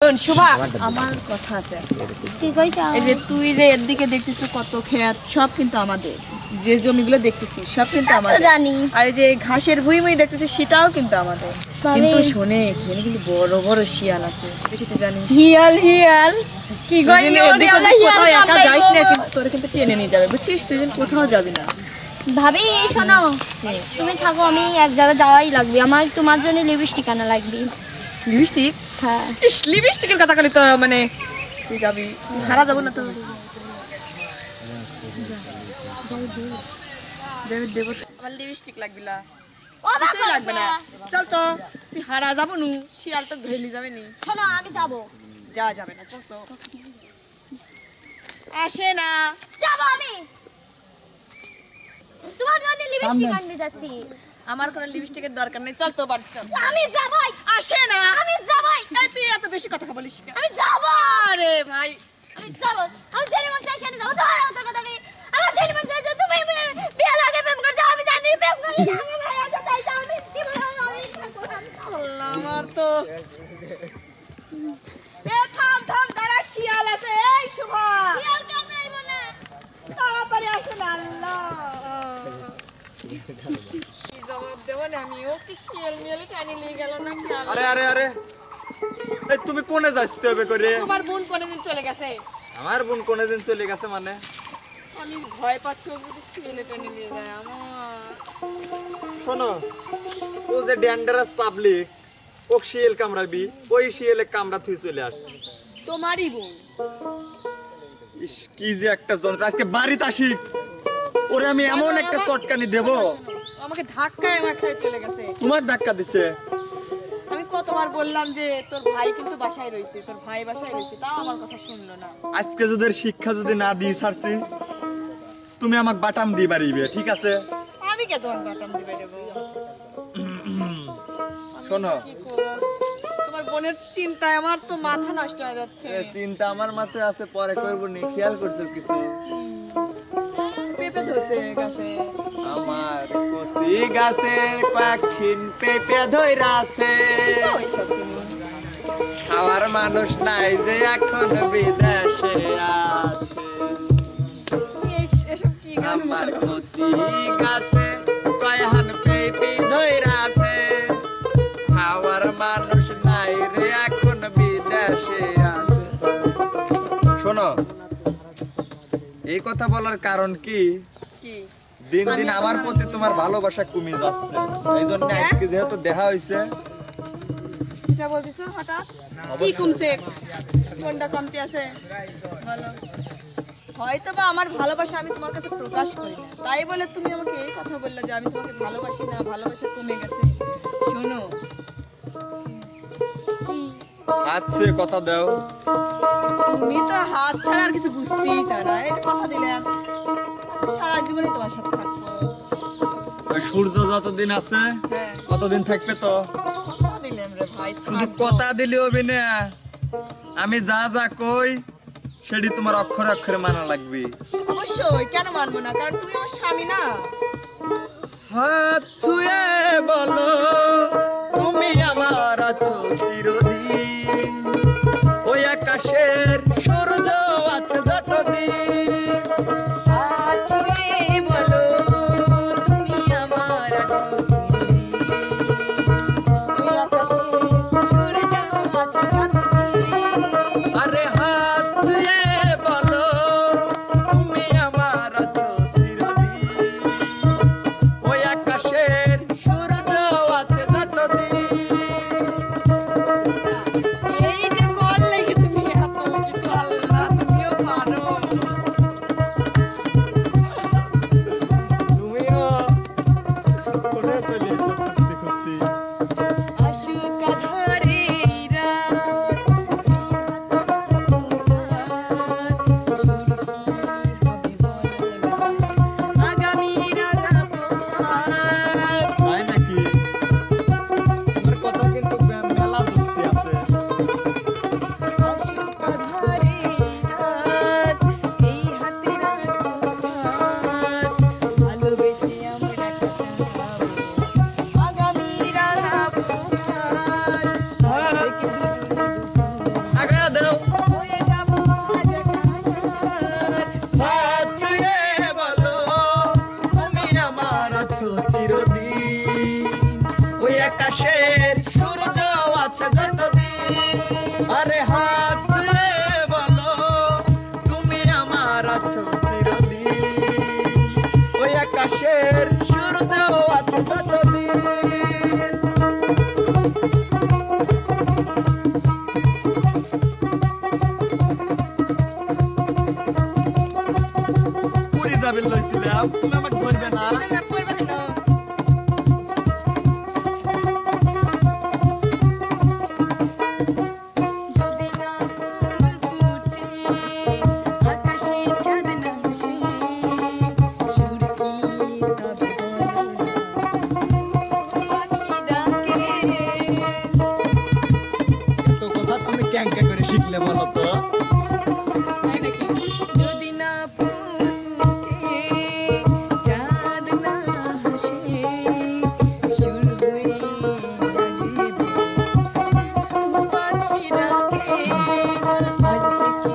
শোন শুভা, আমার কথা আছে। ঠিক হইছে। এই যে তুই যে এর দিকে দেখতেছিস কত ক্ষেত, সব কিন্তু আমাদের। যে জমিগুলো দেখতেছিস সব কিন্তু আমাদের। জানি। আর এই যে ঘাসের ভুঁই দেখতেছিস সেটাও কিন্তু আমাদের। কিন্তু শোনে এখানে কিন্তু বড় বড় শিয়াল আছে, দেখতে জানিস? হিয়াল হিয়াল কি গো কোথাও একা যাইস না, কিন্তু তোর কিন্তু টেনে নিয়ে যাবে, বুঝছিস? তুই যেন কোথাও যাবি না। ভাবি শোনো, তুমি থাকো, আমি এক জায়গায় যাওয়াই লাগবে। আমার তোমার জন্য লিপস্টিক আনা লাগবে। লিপস্টিক? হ্যাঁ। লিপস্টিকের কথা বলি তো, মানে তুই যাবি, হারা যাবো না তো। দেবো আমার লিপস্টিক লাগবে না, লাগবে না। চল তো, তুই হারা যাবো নু, শিয়াল তো ধরেলি যাবে নি। শোনো আমি যাবো। যা যাবে না, চল তো। আসে না, যাবো আমি। তোমার জন্য লিপস্টিক আনতে যাচ্ছি। আমার কোনো লিপস্টিকের দরকার নেই, চল তো বাড়ি চল। আমি যাবই। আসে না, আমি যাবই। এই তুই এত বেশি কথা বলিস কেন? আমি যাবো। আরে ভাই, আমি যাবো। আমি জেনে মন চাই সেখানে যাবো। দাঁড়াও তোর কথা আমি। আমার জেনে মন চাই যে তুমি বিয়ে লাগে প্রেম করছো, আমি জানি প্রেম করি না। আমি ভাই আছে তাই যাও, আমি কি বলবো, আমি থাকবো না, আমি যাবো। আল্লাহ আমার তো। এ থাম থাম, দাঁড়া, শিয়াল আছে। এই শুভা, শিয়াল কামড়াইব না। তাড়াতাড়ি আসে না। আল্লাহ, কি জবাব দেবো না আমি? ও কি শিয়াল মিয়ালে টানি নিয়ে গেল নাকি? আরে আরে আরে, এই তুমি কোনে যাইতে হবে করে? তোমার বোন কোনদিন চলে গেছে। আমার বোন কোনে দিন চলে গেছে মানে? আমি ভয় পাচ্ছি ও যদি শিয়ালে টানি নিয়ে যায় আমার। শোনো, ও যে ডেঞ্জারাস পাবলিক, ও শিয়াল কামড়াবি, ওই শিয়ালে কামড়া থুই চলে আস। তোমারই বোন। ইস, কি যে একটা যন্ত্র! আজকে বাড়িতে আসি, ওরে আমি এমন একটা চটকানি দেব। আমাকে ধাক্কায় আমার খেয়ে চলে গেছে। তোমার ধাক্কা দিছে? আমি কতবার বললাম যে তোর ভাই কিন্তু বাসায় রয়েছে, তোর ভাই বাসায় রয়েছে, তাও আমার কথা শুনলো না। আজকে যদি এর শিক্ষা যদি না দিই ছাড়ছি, তুমি আমাকে বাটাম দিয়ে বাড়িবে, ঠিক আছে? আমি কে তোমার বাটাম দিবে দেবো? শোনো, কি করব? তোমার বোনের চিন্তায় আমার তো মাথা নষ্ট হয়ে যাচ্ছে। এ চিন্তা আমার মাথায় আছে, পরে করবো নি। খেয়াল করছো কিছু? পেঁপে ধরছে গাছে। আমার কচি গাছের পাখিন পেঁপে ধইরাছে, খাওয়ার মানুষ নাই যে এখন বিদেশে আছে। এসব কি গান? আমার কচি গাছে কয়হান পেঁপে ধইরাছে, খাওয়ার মানুষ নাই রে এখন বিদেশে আছে। শোনো, এই কথা বলার কারণ কি? কি? দিন দিন আমার প্রতি তোমার ভালোবাসা কমে যাচ্ছে, এই জন্য আজকে যেহেতু দেখা হইছে। এটা বলতেছো হঠাৎ? কি কমছে? কোনটা কমতে আছে বলো? হয়তো বা আমার ভালোবাসা আমি তোমার কাছে প্রকাশ করি না, তাই বলে তুমি আমাকে এই কথা বললে যে আমি তোমাকে ভালোবাসি না, ভালোবাসা কমে গেছে। শোনো, হাত ছুঁয়ে কথা দাও। তুমি তো হাত ছাড়া আর কিছু বুঝতেই চাও না। এই যে কথা দিলাম, সারা জীবনে তোমার সাথে থাকবো। ওই সূর্য যতদিন আছে হ্যাঁ, ততদিন থাকবে তো? কথা দিলাম রে ভাই, শুধু থাকবো। কথা দিলে হবে না, আমি যা যা কই সেটি তোমার অক্ষরে অক্ষরে মানা লাগবে। অবশ্যই, কেন মানবো না? কারণ তুমি আমার স্বামী না। হাত ছুঁয়ে বলো তুমি আমার আছো চিরদিন, ওই আকাশের সূর্য আছে যতদিন। হাত ছুঁয়ে বলো তুমি আমার আছো চিরদিন, ওই আকাশে সূর্য আছে যতদিন। আরে হাত ছুঁয়ে বলো তুমি আমার আছো চিরদিন, ওই আকাশের সূর্য আছে যতদিন। আরে হাত ছুঁয়ে বলো তুমি আমার আছো চিরদিন, ওই আকাশের সূর্য আছে যতদিন। পুরি যাবে লইছিলাম, তুমি আমাকে ধরবে না। না, পড়বে কেন? যদি না ফুল ফুটে, আকাশে চাঁদ না আসে, সুর কি তবে বলো না? পাখি ডাকে, তো কথা তুমি ক্যাঙ্কা করে শিখলে বলো তো? তাই নাকি? যদি না ফুল ফুটে, চাঁদ না হাসে, সুর হয়ে আসবে পাখি ডাকে, আজ থেকে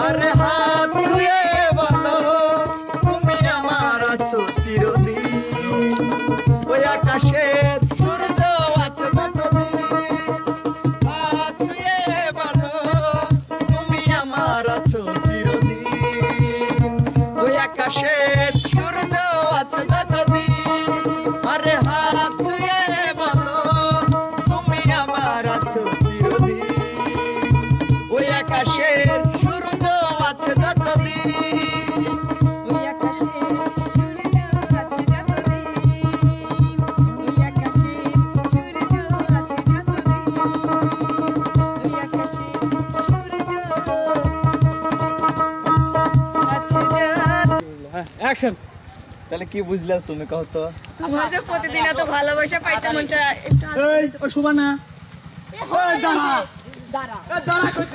আরে হাত ছুঁয়ে বলো তুমি আমার আছো চিরদিন, ওই আকাশের সূর্য আছে যতদিন। হাত ছুঁয়ে বলো তুমি আমার আছো চিরদিন, ওই আকাশের সূর্য আছে যতদিন। আরে হাত ছুঁয়ে বলো তুমি আমার আছো চিরদিন, ওই আকাশের সূর্য আছে যতদিন। ওই আকাশে সূর্য আছে যতদিন, ওই আকাশে সূর্য আছে যতদিন, ওই আকাশে সূর্য আছে অ্যাকশন। তাহলে কি বুঝলে তুমি কও তো? তোমার যে প্রতিদিন এত ভালোবাসা পাইতে মন চায়, একটু হাত এই ও শুবা না, এ হয় দাঁড়া। দাঁড়া দাঁড়া কই